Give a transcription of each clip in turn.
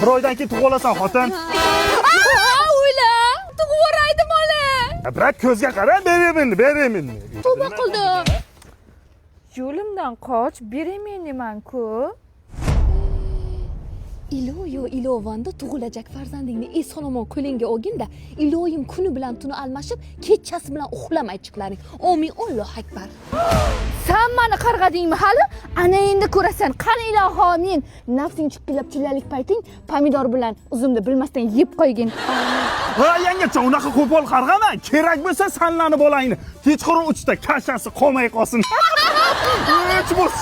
bir oydan keyin tug'ib olasan xotin. O'yla, tug'voraydi bola. Biroq ko'zga qara, beraman. Tavba qildim. Yo'limdan qoch, beraman deman-ku. Iloyo ilovanda tug'ilajak farzandingni eson-omon qo'lingga olgin-da, iloyim kuni bilan tuni almashib, kechasi bilan uxlamay chiqlaring. Amin, Allohu akbar. Sen meni qarg'adingmi hali? Ana endi ko'rasan. Qani ilohomin, nafsing chiqillab chillalik payting pomidor bilan uzumni bilmasdan yeb qo'ygin. Ha, yangacha unaqa qo'pol qarg'ama. Kerak bo'lsa sanlanib olayni. Kechqurun 3da kashasi qolmay qolsin. Chimo'z.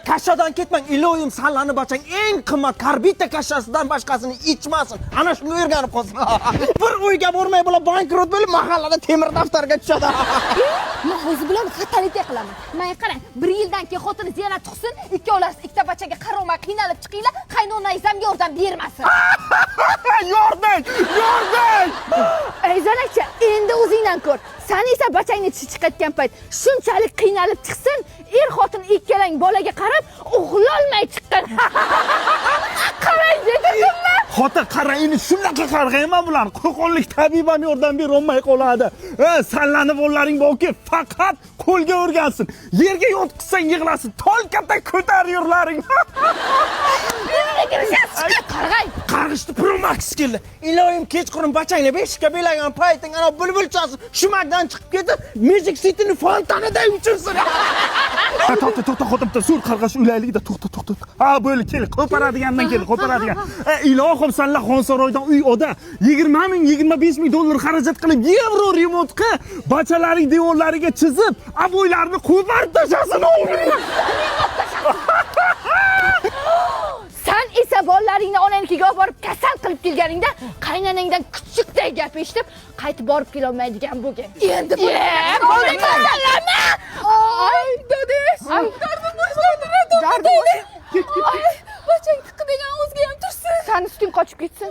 Kashadan ketmang, iloyim sanlanib ochang, eng qimmat karbita kashasidan boshqasini ichmasin. Ana shunga o'rganib qolsin. Bir uyga bormay bular bankrot bo'lib, mahallada temir daftarga tushadi. Men o'zi bilan xatolik qilaman. Men qarang, 1 yildan keyin xotini ziyona chiqsin, ikkovlasi ikkita bachaga qarovma qiynalib chiqinglar, qaynonangiz ham yordam bermasin. Yordam! Ayzanacha, endi o'zingdan ko'r. Sen esa bachangni chiqayotgan payt shunchalik qiynalib chiqsin, xotin ikkalang bolaga qarab uxlolmay chiqqan. Qarang dedimmi? Xotin qara, endi shunaqa qarg'ayman bular. Qo'qonlik tabibam yordam bera olmay qoladi. Sanlanib o'llaring borki, faqat qo'lga o'rgansin. Yerga yotqizsang yig'lasin. Tolkata ko'tar yurlaring. Qarg'ay. Qarg'ishdi Pro Max keldi. Iloyim kechqurun bachangni beshikka belagan payting ana bulbulchasi shumakdan chiqib ketib, Magic City'ni fontanida uchirsin. To'xta xotin, sur qarg'ash uylaylikda to'xta. Ha, bo'li kel, qo'paradigandan kel, qo'paradigan. Ilohim sanlar Xonsaroydan uy oda 20 ming, 25 ming dollar xarajat qilib, yevro remontga bachalaring devorlariga chizib, aboylarni qo'parib tashasin. Sen esa bolalaringni onanikiga olib borib kasal qilib kelganingda qaynonangdan kuchukday gap eshitib, qaytib borib kela olmaydigan bo'lgan. Endi bo'lmaydi. Ay, dodish. Dardim boshlanadi. Bachang tiqi degan o'zga ham tursin. Sen usting qochib ketsin.